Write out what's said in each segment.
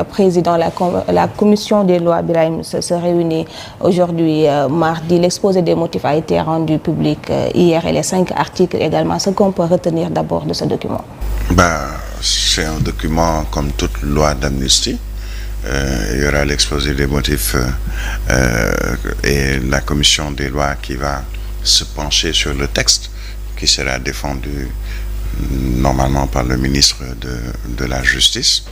Président, la commission des lois, Birahim, se réunit aujourd'hui, mardi. L'exposé des motifs a été rendu public hier et les 5 articles également. Ce qu'on peut retenir d'abord de ce document? C'est un document comme toute loi d'amnistie. Il y aura l'exposé des motifs et la commission des lois qui va se pencher sur le texte qui sera défendu normalement par le ministre de la Justice.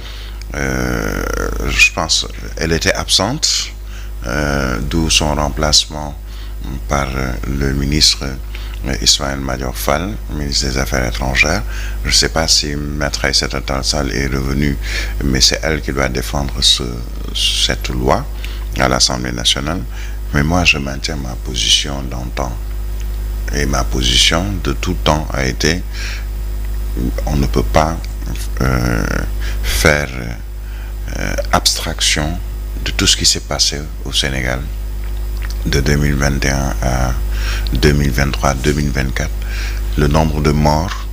Je pense qu'elle était absente, d'où son remplacement par le ministre Ismaël Madior Fall, ministre des Affaires étrangères. Je ne sais pas si Maître Aïssata Tall Sall est revenue, mais c'est elle qui doit défendre cette loi à l'Assemblée nationale. Mais moi, je maintiens ma position d'antan. Et ma position de tout temps a été, on ne peut pas faire abstraction de tout ce qui s'est passé au Sénégal de 2021 à 2023-2024. Le nombre de morts,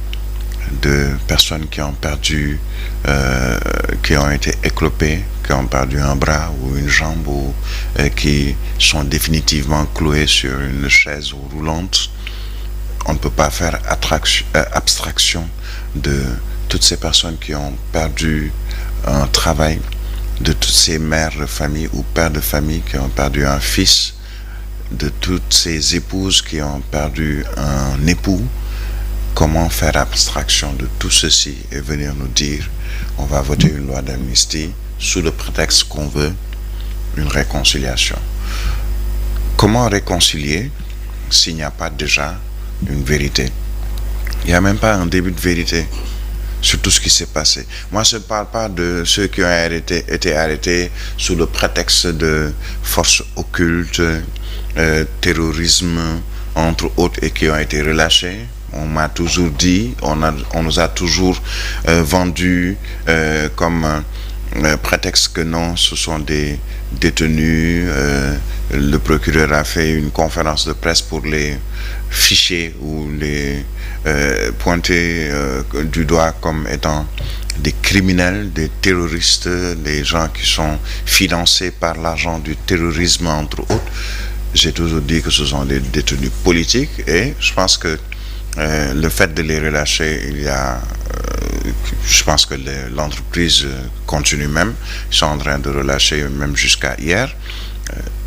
de personnes qui ont perdu, qui ont été éclopées, qui ont perdu un bras ou une jambe, ou qui sont définitivement clouées sur une chaise roulante. On ne peut pas faire abstraction de toutes ces personnes qui ont perdu un travail, de toutes ces mères de famille ou pères de famille qui ont perdu un fils, de toutes ces épouses qui ont perdu un époux. Comment faire abstraction de tout ceci et venir nous dire on va voter une loi d'amnistie sous le prétexte qu'on veut une réconciliation? Comment réconcilier s'il n'y a pas déjà une vérité? Il n'y a même pas un début de vérité sur tout ce qui s'est passé. Moi, je ne parle pas de ceux qui ont été arrêtés sous le prétexte de forces occultes, terrorisme, entre autres, et qui ont été relâchés. On m'a toujours dit, on nous a toujours vendu comme prétexte que non, ce sont des détenus. Le procureur a fait une conférence de presse pour les ficher ou les pointer du doigt comme étant des criminels, des terroristes, des gens qui sont financés par l'argent du terrorisme, entre autres. J'ai toujours dit que ce sont des détenus politiques et je pense que le fait de les relâcher, je pense que l'entreprise continue même. Ils sont en train de relâcher même jusqu'à hier.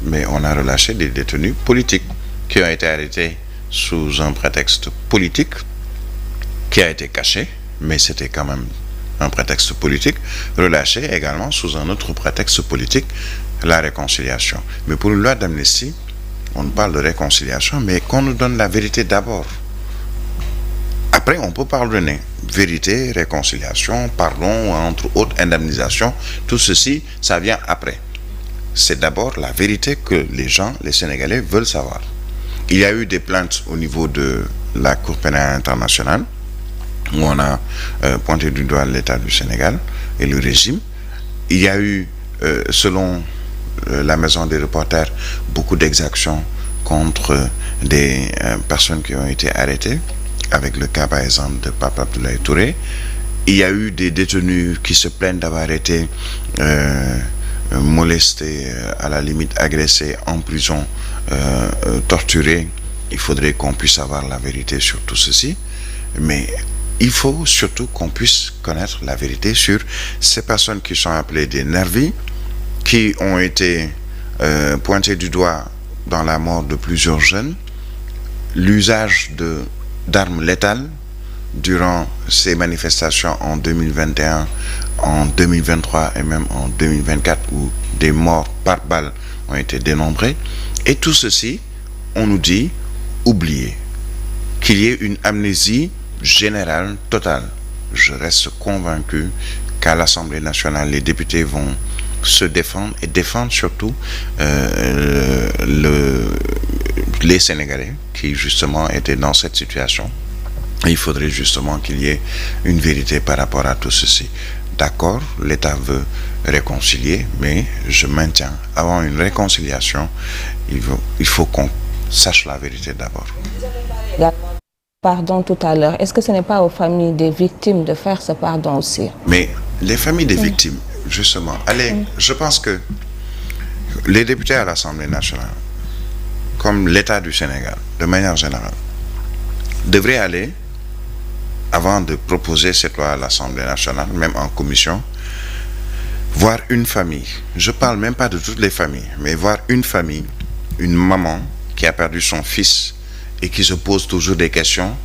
Mais on a relâché des détenus politiques qui ont été arrêtés sous un prétexte politique qui a été caché, mais c'était quand même un prétexte politique, relâchés également sous un autre prétexte politique, la réconciliation. Mais pour une loi d'amnistie, on parle de réconciliation, mais qu'on nous donne la vérité d'abord. Après, on peut pardonner. Vérité, réconciliation, pardon, entre autres, indemnisation, tout ceci, ça vient après. C'est d'abord la vérité que les gens, les Sénégalais, veulent savoir. Il y a eu des plaintes au niveau de la Cour pénale internationale, où on a pointé du doigt l'État du Sénégal et le régime. Il y a eu, selon la Maison des reporters, beaucoup d'exactions contre des personnes qui ont été arrêtées, avec le cas par exemple de Pape Abdoulaye Touré. Il y a eu des détenus qui se plaignent d'avoir été molestés, à la limite agressés en prison, torturés. Il faudrait qu'on puisse avoir la vérité sur tout ceci, mais il faut surtout qu'on puisse connaître la vérité sur ces personnes qui sont appelées des nervis, qui ont été pointées du doigt dans la mort de plusieurs jeunes, l'usage d'armes létales durant ces manifestations en 2021, en 2023 et même en 2024, où des morts par balle ont été dénombrées. Et tout ceci, on nous dit, oubliez, qu'il y ait une amnésie générale, totale. Je reste convaincu qu'à l'Assemblée nationale, les députés vont se défendre et défendre surtout les Sénégalais qui justement étaient dans cette situation. Il faudrait justement qu'il y ait une vérité par rapport à tout ceci. D'accord, l'État veut réconcilier, mais je maintiens, avant une réconciliation, il faut qu'on sache la vérité d'abord. Pardon tout à l'heure, est-ce que ce n'est pas aux familles des victimes de faire ce pardon aussi? Mais les familles des victimes, justement. Allez, je pense que les députés à l'Assemblée nationale, comme l'État du Sénégal, de manière générale, devraient aller, avant de proposer cette loi à l'Assemblée nationale, même en commission, voir une famille. Je ne parle même pas de toutes les familles, mais voir une famille, une maman qui a perdu son fils et qui se pose toujours des questions.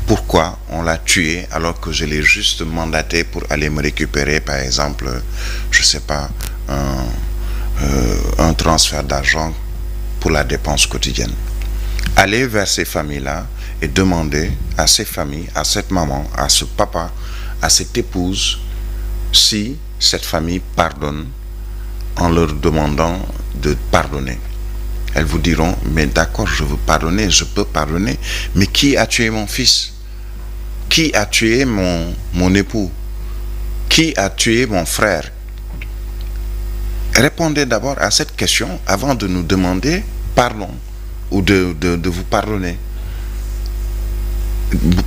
Pourquoi on l'a tué alors que je l'ai juste mandaté pour aller me récupérer, par exemple, je ne sais pas, un transfert d'argent pour la dépense quotidienne. Aller vers ces familles-là et demander à ces familles, à cette maman, à ce papa, à cette épouse, si cette famille pardonne en leur demandant de pardonner. Elles vous diront, mais d'accord, je veux pardonner, je peux pardonner, mais qui a tué mon fils? Qui a tué mon époux? Qui a tué mon frère? Répondez d'abord à cette question avant de nous demander pardon ou de vous pardonner.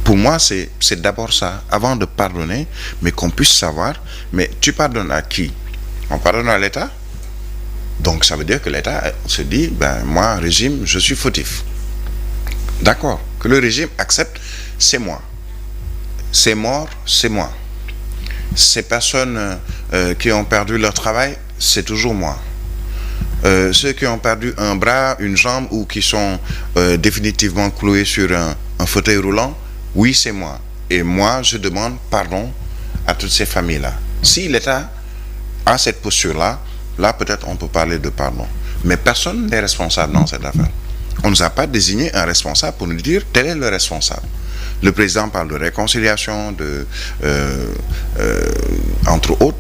Pour moi, c'est d'abord ça, avant de pardonner, mais qu'on puisse savoir, mais tu pardonnes à qui? On pardonne à l'État? Donc ça veut dire que l'État se dit, ben moi, régime, je suis fautif. D'accord, que le régime accepte, c'est moi. C'est mort, c'est moi. Ces personnes qui ont perdu leur travail, c'est toujours moi. Ceux qui ont perdu un bras, une jambe ou qui sont définitivement cloués sur un fauteuil roulant, oui, c'est moi. Et moi, je demande pardon à toutes ces familles-là. Si l'État a cette posture-là, là, peut-être on peut parler de pardon. Mais personne n'est responsable dans cette affaire. On ne nous a pas désigné un responsable pour nous dire tel est le responsable. Le président parle de réconciliation, entre autres.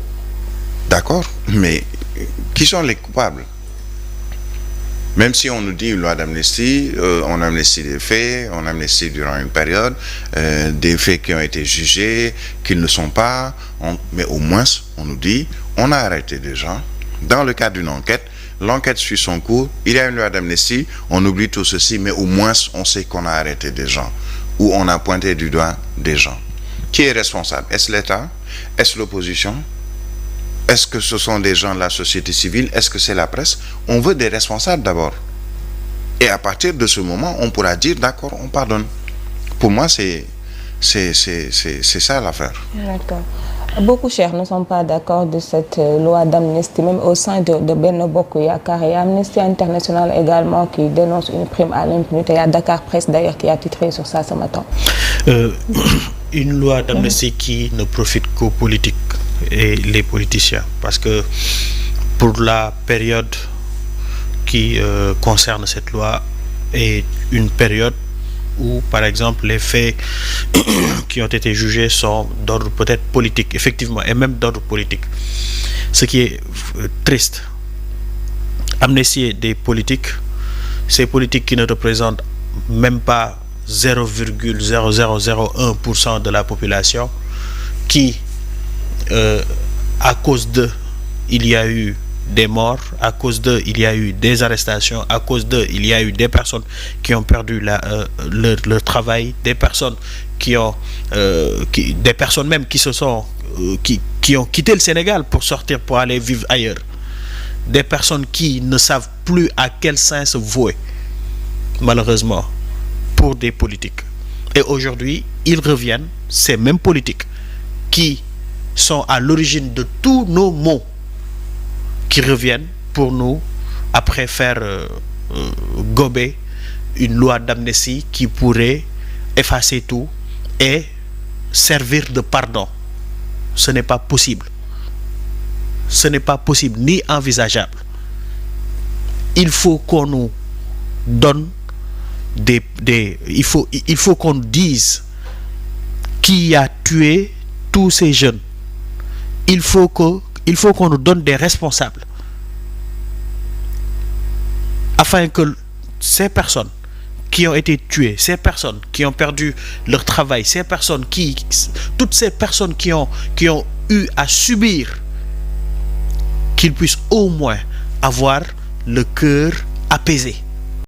D'accord, mais qui sont les coupables? Même si on nous dit une loi d'amnistie, on amnistie des faits, on amnistie durant une période, des faits qui ont été jugés, qu'ils ne sont pas, mais au moins on nous dit, on a arrêté des gens. Dans le cadre d'une enquête, l'enquête suit son cours, il y a une loi d'amnistie, on oublie tout ceci, mais au moins on sait qu'on a arrêté des gens, ou on a pointé du doigt des gens. Qui est responsable? Est-ce l'État? Est-ce l'opposition? Est-ce que ce sont des gens de la société civile? Est-ce que c'est la presse? On veut des responsables d'abord. Et à partir de ce moment, on pourra dire, d'accord, on pardonne. Pour moi, c'est ça l'affaire. D'accord. Beaucoup, chers, ne sont pas d'accord de cette loi d'amnistie, même au sein de Benno Bokk Yakaar. Il y a Amnesty International également qui dénonce une prime à l'impunité. Il y a Dakar Presse d'ailleurs qui a titré sur ça ce matin. Une loi d'amnistie qui ne profite qu'aux politiques et les politiciens. Parce que pour la période qui concerne cette loi est une période où, par exemple, les faits qui ont été jugés sont d'ordre peut-être politique, effectivement, et même d'ordre politique. Ce qui est triste. Amnistier des politiques, ces politiques qui ne représentent même pas 0,0001% de la population, qui, à cause d'eux, il y a eu des morts, à cause d'eux, il y a eu des arrestations, à cause d'eux, il y a eu des personnes qui ont perdu leur travail, des personnes des personnes même qui ont quitté le Sénégal pour sortir, pour aller vivre ailleurs, des personnes qui ne savent plus à quel sein se vouer, malheureusement, pour des politiques. Et aujourd'hui, ils reviennent, ces mêmes politiques qui sont à l'origine de tous nos maux, qui reviennent pour nous, après faire gober une loi d'amnistie qui pourrait effacer tout et servir de pardon. Ce n'est pas possible. Ce n'est pas possible ni envisageable. Il faut qu'on nous donne il faut qu'on dise qui a tué tous ces jeunes. Il faut qu'on nous donne des responsables afin que ces personnes qui ont été tuées, ces personnes qui ont perdu leur travail, toutes ces personnes qui ont eu à subir, qu'ils puissent au moins avoir le cœur apaisé.